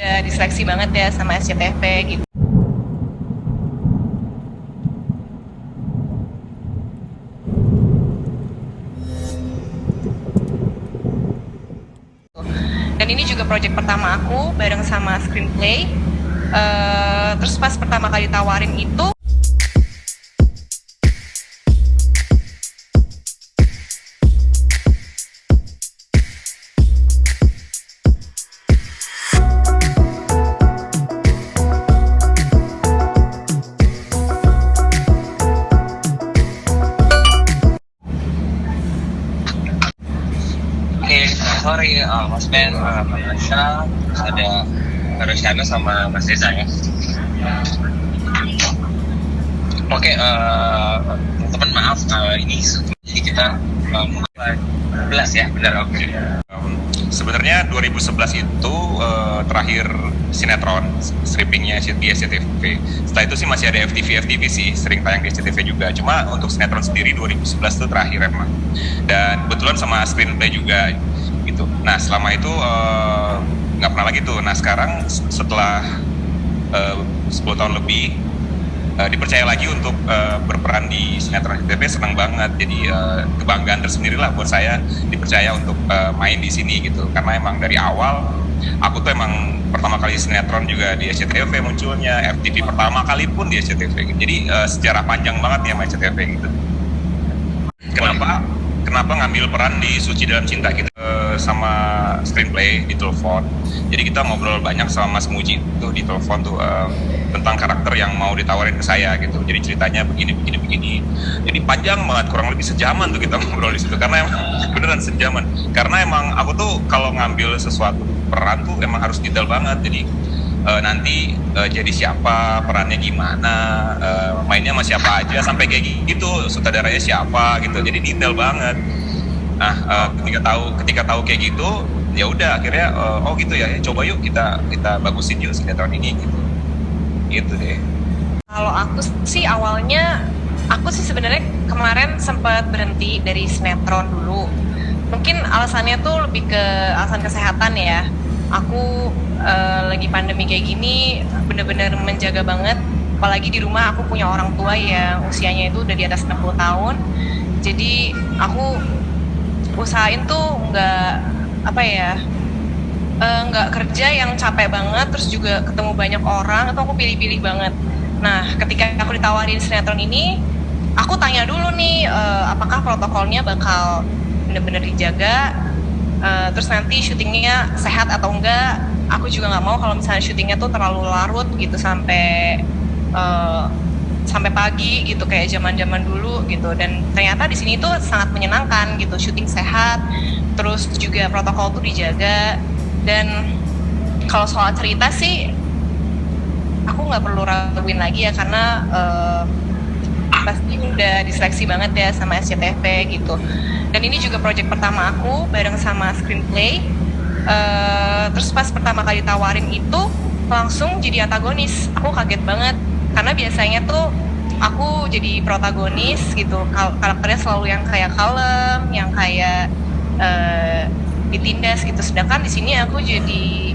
Diseleksi banget ya sama SCTV gitu. Dan ini juga project pertama aku bareng sama Screenplay. Terus pas pertama kali tawarin itu, Sorry, Mas Ben, Mbak Nasha, terus ada Rusyana sama Mas Reza ya. Oke, teman maaf, ini jadi kita mulai 11 ya, benar oke. Sebenarnya 2011 itu terakhir sinetron strippingnya di SCTV. Setelah itu sih masih ada FTV sih, sering tayang di SCTV juga. Cuma untuk sinetron sendiri 2011 itu terakhir emang. Dan kebetulan sama Screenplay juga gitu. Nah selama itu nggak pernah lagi tuh. Nah sekarang setelah 10 tahun lebih dipercaya lagi untuk berperan di sinetron SCTV, senang banget. Jadi kebanggaan tersendiri lah buat saya dipercaya untuk main di sini gitu. Karena emang dari awal aku tuh emang pertama kali sinetron juga di SCTV munculnya, FTV pertama kali pun di SCTV. Jadi sejarah panjang banget ya sama SCTV gitu. Kenapa ngambil peran di Suci Dalam Cinta gitu sama Screenplay di telepon. Jadi kita ngobrol banyak sama Mas Muji tuh di telepon tuh tentang karakter yang mau ditawarin ke saya gitu. Jadi ceritanya begini. Jadi panjang banget, kurang lebih sejaman tuh kita ngobrol di situ karena emang beneran sejaman. Karena emang aku tuh kalau ngambil sesuatu peran tuh emang harus detail banget. Jadi nanti jadi siapa, perannya gimana, mainnya sama siapa aja, sampai kayak gitu, sutradaranya siapa gitu, jadi detail banget. Nah ketika tahu kayak gitu, ya udah akhirnya oh gitu ya, coba yuk kita bagusin yuk sinetron ini gitu deh. kalau aku sih awalnya, aku sih sebenarnya kemarin sempat berhenti dari sinetron dulu. Mungkin alasannya tuh lebih ke alasan kesehatan ya. Aku lagi pandemi kayak gini bener-bener menjaga banget, apalagi di rumah aku punya orang tua yang usianya itu udah di atas 60 tahun. Jadi aku usahain tuh nggak kerja yang capek banget, terus juga ketemu banyak orang, itu aku pilih-pilih banget. Nah ketika aku ditawarin sinetron ini, aku tanya dulu nih apakah protokolnya bakal bener-bener dijaga, terus nanti syutingnya sehat atau enggak. Aku juga nggak mau kalau misalnya syutingnya tuh terlalu larut gitu sampai pagi gitu kayak zaman-zaman dulu gitu. Dan ternyata di sini tuh sangat menyenangkan gitu, syuting sehat, terus juga protokol tuh dijaga. Dan kalau soal cerita sih aku nggak perlu raguin lagi ya, karena pasti udah diseleksi banget ya sama SCTV gitu. Dan ini juga project pertama aku bareng sama Screenplay. Terus pas pertama kali tawarin itu langsung jadi antagonis. Aku kaget banget karena biasanya tuh aku jadi protagonis gitu, karakternya selalu yang kayak kalem, yang kayak ditindas gitu. Sedangkan di sini aku jadi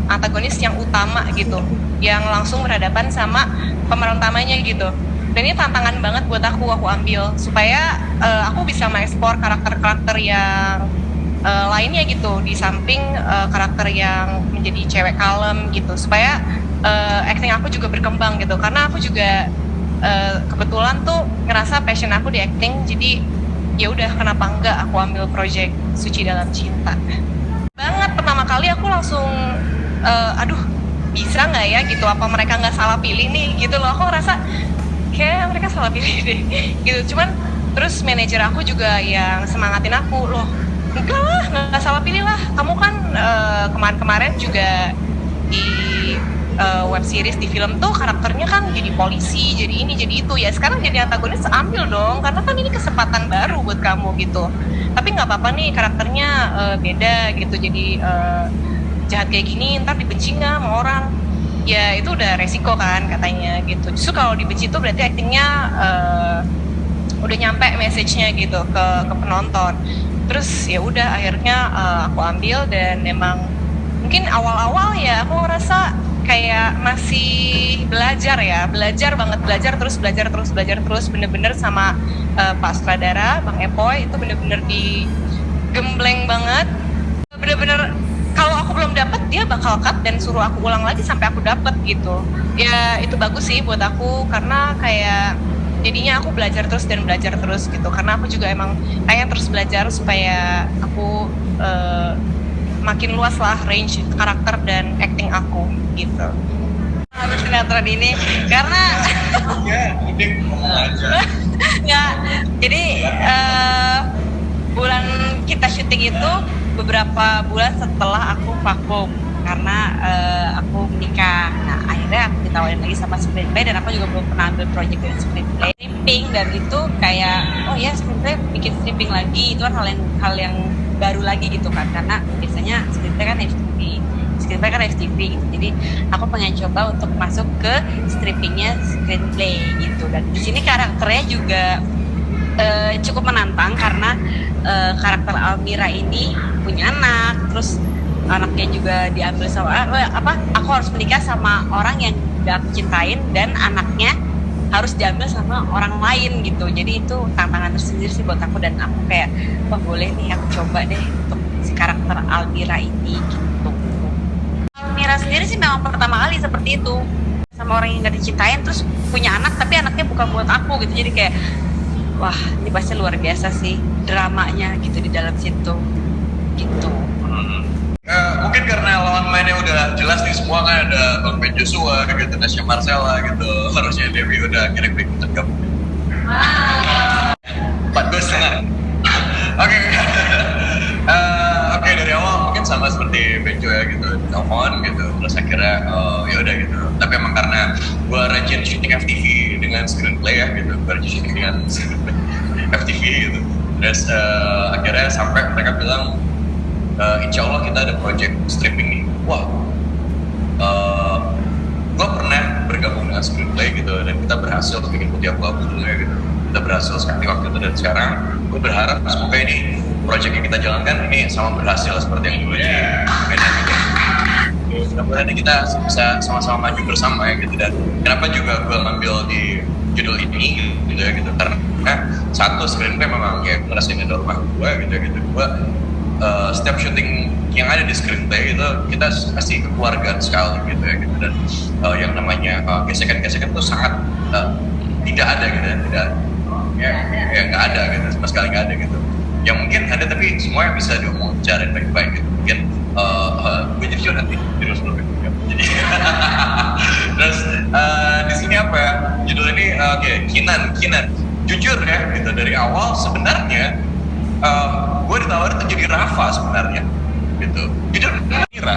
antagonis yang utama gitu, yang langsung berhadapan sama pemeran utamanya gitu. Dan ini tantangan banget buat aku ambil supaya aku bisa mengeksplor karakter-karakter yang lainnya gitu, di samping karakter yang menjadi cewek kalem gitu, supaya acting aku juga berkembang gitu. Karena aku juga kebetulan tuh ngerasa passion aku di acting, jadi ya udah kenapa enggak aku ambil project Suci Dalam Cinta banget. Pertama kali aku langsung aduh bisa nggak ya gitu, apa mereka nggak salah pilih nih gitu loh. Aku ngerasa kayak mereka salah pilih deh gitu. Cuman terus manajer aku juga yang semangatin aku, loh enggak lah, nggak salah pilih lah, kamu kan kemarin juga di web series, di film tuh karakternya kan jadi polisi, jadi ini jadi itu ya, sekarang jadi antagonis, ambil dong karena kan ini kesempatan baru buat kamu gitu. Tapi nggak apa-apa nih karakternya beda gitu, jadi jahat kayak gini ntar dibenci nggak sama orang, ya itu udah resiko kan katanya gitu. Justru kalau dibenci tuh berarti aktingnya udah nyampe message-nya gitu ke penonton. Terus ya udah akhirnya aku ambil, dan emang mungkin awal-awal ya aku ngerasa kayak masih belajar banget, belajar terus bener-bener sama Pak sutradara Bang Epoy itu bener-bener digembleng banget, bener-bener kalau aku belum dapet dia bakal cut dan suruh aku ulang lagi sampai aku dapet gitu. Ya itu bagus sih buat aku karena kayak jadinya aku belajar terus gitu, karena aku juga emang pengen terus belajar supaya aku makin luas lah range karakter dan acting aku gitu. Harus sinetron ini karena nggak, jadi bulan kita syuting itu beberapa bulan setelah aku vakum karena aku menikah. Nah akhirnya aku ditawarin lagi sama screenplay dan aku juga belum pernah ambil project dari screenplay stripping, dan itu kayak oh ya screenplay bikin stripping lagi itu kan hal yang baru lagi gitu kan, karena biasanya screenplay kan FTV gitu. Jadi aku pengen coba untuk masuk ke strippingnya screenplay gitu, dan di sini karakternya juga cukup menantang karena karakter Almira ini punya anak, terus anaknya juga diambil sama aku harus menikah sama orang yang gak aku cintain dan anaknya harus diambil sama orang lain gitu. Jadi itu tantangan tersendiri sih buat aku, dan aku kayak wah boleh nih aku coba deh untuk si karakter Almira ini gitu. Almira sendiri sih memang pertama kali seperti itu, sama orang yang gak dicintain terus punya anak tapi anaknya bukan buat aku gitu. Jadi kayak wah ini pasti luar biasa sih dramanya gitu di dalam situ gitu. Mungkin karena lawan mainnya udah jelas nih semua kan, ada Bang Ben Joshua gitu, Nasya Marcella gitu, harusnya Dewi udah kira-kira ikut gabung. 4,5. Oke. Oke, dari awal mungkin sama seperti Benjo ya gitu, telepon gitu, terus akhirnya ya udah gitu. Tapi emang karena gue rajin syuting FTV dengan screenplay ya gitu, gue rajin syuting dengan screenplay FTV gitu. Terus akhirnya sampai mereka bilang insya Allah kita ada project stripping nih. Wah, gue pernah bergabung dengan screenplay gitu dan kita berhasil bikin Putih Abu-Abu dulu ya gitu. Kita berhasil sekali waktu itu, dan sekarang gue berharap semoga ini project yang kita jalankan ini sama berhasil seperti yang dulu di Medan gitu. Mudah-mudahan kita bisa sama-sama maju bersama ya gitu. Dan kenapa juga gue ngambil di judul ini gitu ya gitu, karena satu screenplay memang ya ngerasain itu rumah gue gitu. Gue setiap syuting yang ada di screenplay itu kita pasti kekeluargaan sekali gitu ya gitu, dan yang namanya gesekan-gesekan itu sangat tidak ada gitu ya, nggak ada gitu, sama sekali nggak ada gitu. Yang mungkin ada tapi semuanya bisa diomong cara baik-baik gitu. Mungkin gue jadi nanti terus dulu gitu. Jadi terus di sini apa ya judul ini Kinan. Jujur ya gitu, dari awal sebenarnya gue ditawarin untuk jadi Rafa sebenarnya gitu. Jujur Almira.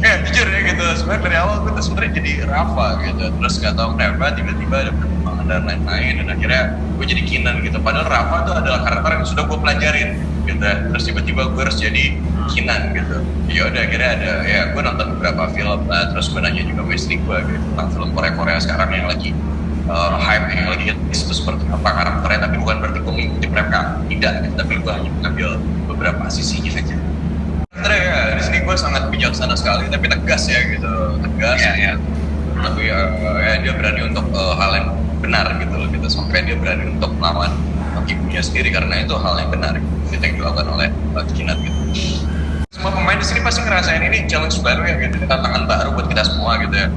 Ya jujur ya gitu, sebenarnya dari awal gue tuh sebenarnya jadi Rafa gitu. Terus nggak tahu kenapa tiba-tiba ada perkembangan dan lain-lain, dan akhirnya gue jadi Kinan gitu. Padahal Rafa tuh adalah karakter yang sudah gue pelajarin gitu. Terus tiba-tiba gue harus jadi Kinan gitu. Ya udah akhirnya ada ya gue nonton beberapa film, terus gue nanya juga sama istri gue gitu tentang film Korea sekarang yang lagi hype, yang lagi hits itu seperti apa karakternya. Tapi bukan berarti gue mengikuti mereka, tidak gitu. Tapi gue hanya mengambil beberapa sisinya saja. Karakternya ya di sini gue sangat bijaksana sekali, tapi tegas ya gitu, tegas ya. Tapi ya dia berani untuk hal yang benar gitu loh gitu, sampai dia berani untuk melawan ibunya sendiri karena itu hal yang benar gitu, yang dilakukan oleh Kinat gitu. Semua pemain di sini pasti ngerasain ini challenge baru ya gitu, tantangan baru buat kita semua gitu ya.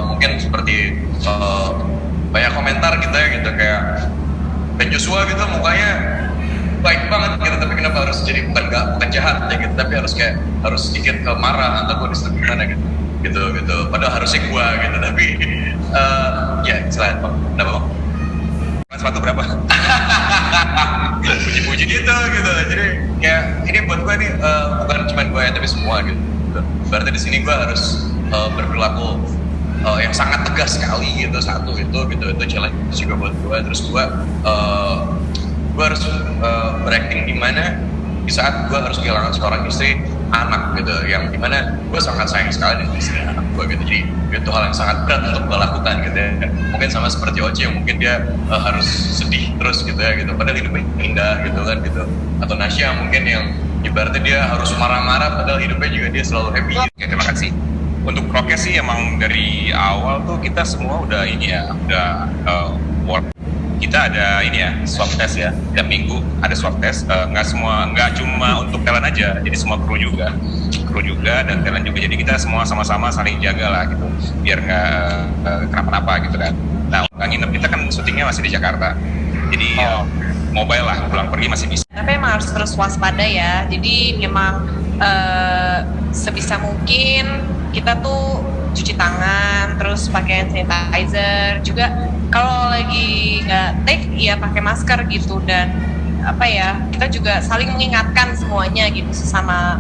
Mungkin seperti banyak komentar gitu ya gitu, kayak Ben Joshua gitu mukanya baik banget gitu, tapi kenapa harus jadi bukan jahat ya gitu, tapi harus sedikit marah antagonis atau gimana gitu. Padahal harusnya gua gitu, tapi ya selain Bang, kenapa Bang? Sepatu berapa? Puji-puji gitu. Jadi kayak ini buat gua nih bukan cuma gua ya, tapi semua gitu. Berarti di sini gua harus berperilaku yang sangat tegas sekali gitu. Satu itu challenge juga buat gua. Terus gua harus berakting di mana di saat gua harus kehilangan seorang istri anak gitu, yang dimana gue sangat sayang sekali dengan istri dan anak gue gitu. Jadi itu hal yang sangat berat untuk gue lakukan gitu ya. Mungkin sama seperti Oce yang mungkin dia harus sedih terus gitu ya gitu, padahal hidupnya indah gitu kan gitu. Atau Nasya mungkin yang ibaratnya dia harus marah-marah padahal hidupnya juga dia selalu happy. Oke, terima kasih. Untuk prokes sih emang dari awal tuh kita semua udah ini ya, udah work. Kita ada ini ya, swab test ya, tiap minggu ada swab test. Nggak cuma untuk talent aja, jadi semua kru juga dan talent juga. Jadi kita semua sama-sama saling jaga lah gitu, biar nggak kenapa-napa gitu kan. Nah, nggak nginep, kita kan syutingnya masih di Jakarta, jadi mobile lah, pulang pergi masih bisa. Tapi emang harus terus waspada ya. Jadi memang sebisa mungkin kita tuh cuci tangan, terus pakai hand sanitizer juga. Kalau lagi nggak take, ya pakai masker gitu. Dan apa ya, kita juga saling mengingatkan semuanya gitu, sesama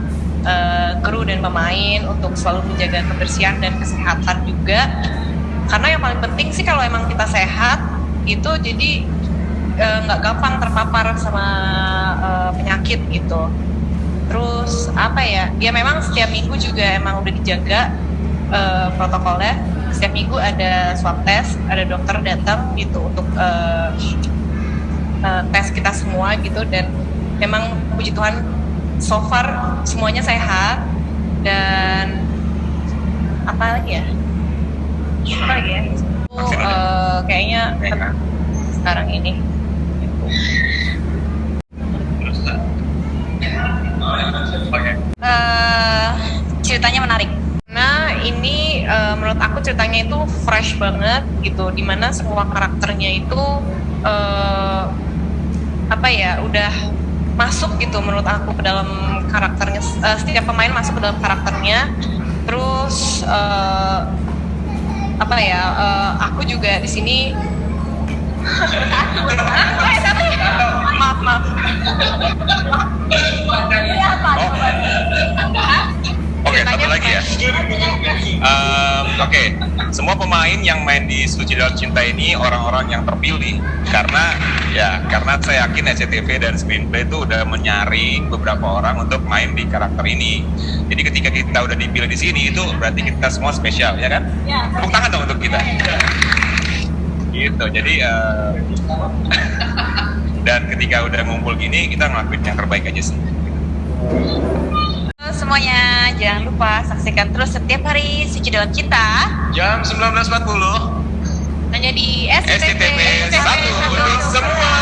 kru dan pemain untuk selalu menjaga kebersihan dan kesehatan juga. Karena yang paling penting sih kalau emang kita sehat itu, jadi nggak gampang terpapar sama penyakit gitu. Terus apa ya, ya memang setiap minggu juga emang udah dijaga protokolnya. Setiap minggu ada swab test, ada dokter datang gitu untuk tes kita semua gitu. Dan memang puji Tuhan so far semuanya sehat. Dan apa lagi ya? Kayaknya sekarang ini ceritanya menarik. Nah ini menurut aku ceritanya itu fresh banget gitu, dimana semua karakternya itu udah masuk gitu menurut aku ke dalam karakternya. Setiap pemain masuk ke dalam karakternya. Terus aku juga di sini maaf. Oke, satu lagi ya. Oke, semua pemain yang main di Suci Dalam Cinta ini orang-orang yang terpilih karena saya yakin SCTV dan Screenplay itu udah menyaring beberapa orang untuk main di karakter ini. Jadi ketika kita udah dipilih di sini, itu berarti kita semua spesial, ya kan? Tepuk tangan dong untuk kita. Gitu. Jadi dan ketika udah ngumpul gini, kita ngelakuin yang terbaik aja sih. Semuanya, jangan lupa saksikan terus setiap hari Suci Dalam Cinta Jam 19.40 hanya di SCTV 1 untuk semua.